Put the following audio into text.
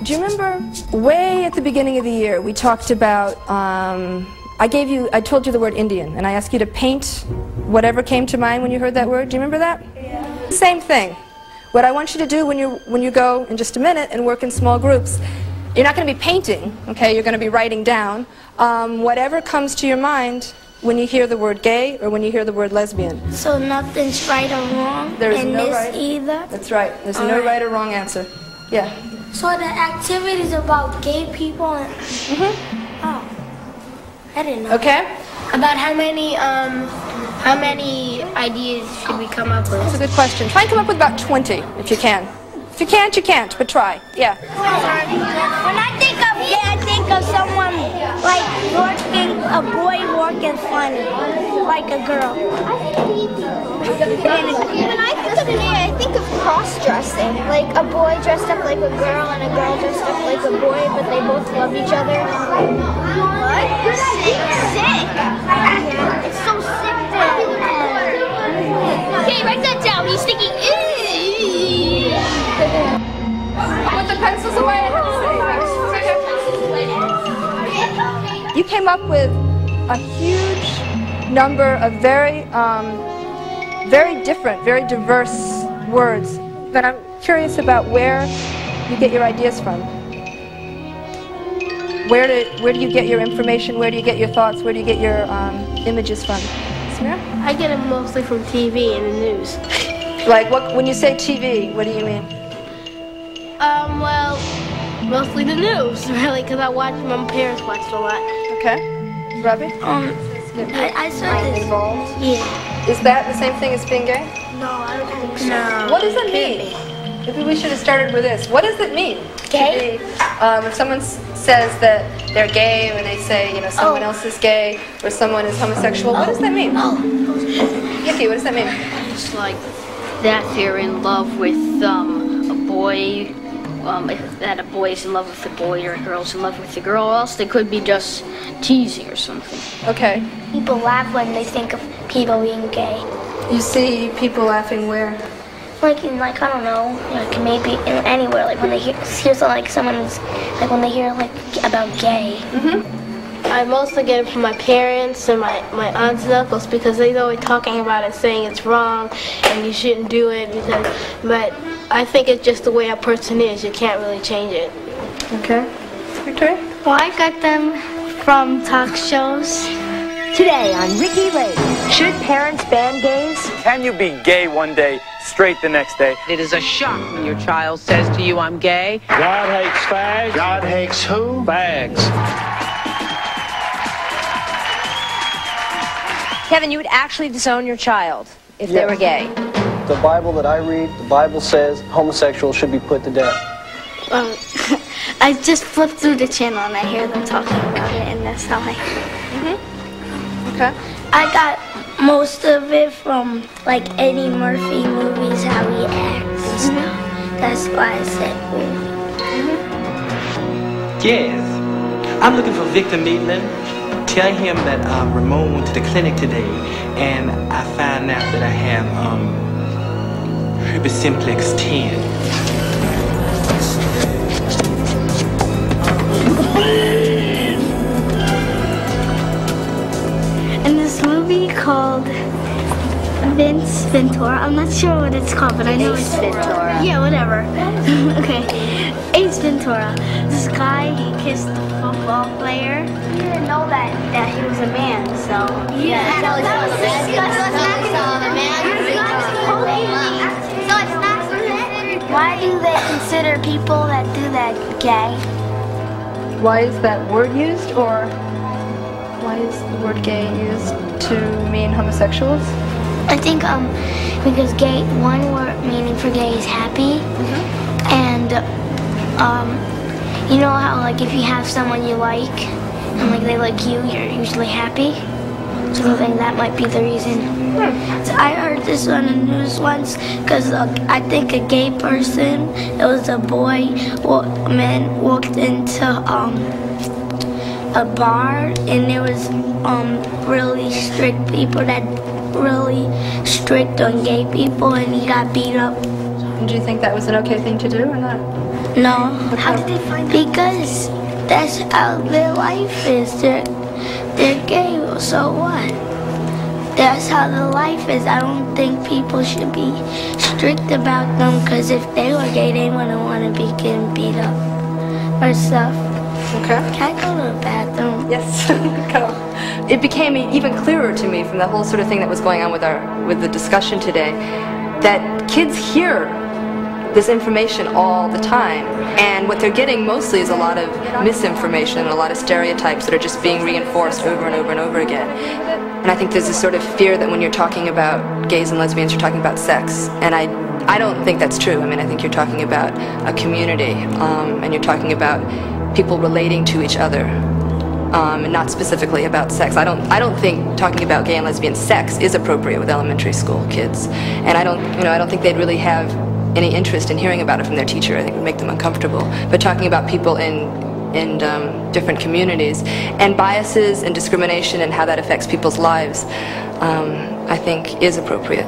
Do you remember way at the beginning of the year we talked about, I told you the word Indian, and I asked you to paint whatever came to mind when you heard that word. Do you remember that? Yeah. Same thing. What I want you to do when you go in just a minute and work in small groups, you're not going to be painting, okay? You're going to be writing down whatever comes to your mind when you hear the word gay or when you hear the word lesbian. So nothing's right or wrong in this either? That's right. There's no right or wrong answer. Yeah. So the activity's about gay people and... Oh. I didn't know. Okay. About how many ideas should we come up with? That's a good question. Try and come up with about 20 if you can. If you can't, you can't, but try. Yeah. When I think of gay, I think of someone like a boy working funny, like a girl. When I think of gay, I think of cross-dressing, like a boy dressed up like a girl and a girl dressed up like a boy, but they both love each other. What? Sick. It's so sick. Okay, write that down. He's thinking. Put the pencils away. You came up with a huge number of very different, very diverse words. But I'm curious about where you get your ideas from. Where do you get your information? Where do you get your thoughts? Where do you get your images from? Samira? I get them mostly from TV and the news. Like when you say TV, what do you mean? Well, mostly the news, really, because my parents watch it a lot. Okay. Robbie? I saw this. Involved? Yeah. Is that the same thing as being gay? No, I don't think so. No. What does it mean? Maybe we should have started with this. What does it mean? Gay? If someone says that they're gay, or they say, someone else is gay, or someone is homosexual, what does that mean? Yuki, what does that mean? It's like that they're in love with a boy, that a boy is in love with a boy or a girl's in love with a girl, or else they could be just teasing or something. Okay. People laugh when they think of people being gay. You see people laughing where? I don't know, maybe anywhere, like when they hear something like someone's, like when they hear about gay. I mostly get it from my parents and my aunts and uncles because they're always talking about it, saying it's wrong and you shouldn't do it. But I think it's just the way a person is. You can't really change it. Okay. Victoria? Well, I got them from talk shows. Today on Ricky Lake, should parents ban gays? Can you be gay one day, straight the next day? It is a shock when your child says to you, I'm gay. God hates fags. God hates who? Fags. Kevin, you would actually disown your child if they were gay? The Bible that I read, the Bible says homosexuals should be put to death. I just flipped through the channel and I hear them talking about it, and that's how I... Okay. I got most of it from Eddie Murphy movies, how he acts and stuff. That's why I said movie. Yes. I'm looking for Victor Maitland. Tell him that Ramon went to the clinic today and I found out that I have herpes simplex 10. In this movie called Vince Ventura, I'm not sure what it's called, but I know it's Ventura. Yeah, whatever. Okay, Ace Ventura. This guy, he kissed the football player. He didn't know that he was a man, so yeah. So it's not considered. Why do they consider people that do that gay? Why is that word used, or why is the word gay used to mean homosexuals? I think because gay, one word meaning for gay is happy, and you know how if you have someone you like and they like you, you're usually happy. So I think that might be the reason. So I heard this on the news once because I think a gay person, it was a man walked into a bar and there was really strict people that really strict on gay people, and he got beat up. And do you think that was an okay thing to do or not? No. How did they find out? Because that's how their life is. They're gay, so what? That's how the life is. I don't think people should be strict about them, because if they were gay, they wouldn't want to be getting beat up or stuff. Okay. Can I go to the bathroom? Yes, go. It became even clearer to me from the whole sort of thing that was going on with the discussion today, that kids hear this information all the time, and what they're getting mostly is a lot of misinformation and a lot of stereotypes that are just being reinforced over and over and over again. And I think there's this sort of fear that when you're talking about gays and lesbians, you're talking about sex, and I don't think that's true. I mean, I think you're talking about a community, and you're talking about people relating to each other, and not specifically about sex. I don't think talking about gay and lesbian sex is appropriate with elementary school kids, and I don't think they'd really have any interest in hearing about it from their teacher. I think it would make them uncomfortable. But talking about people in different communities and biases and discrimination and how that affects people's lives, I think is appropriate.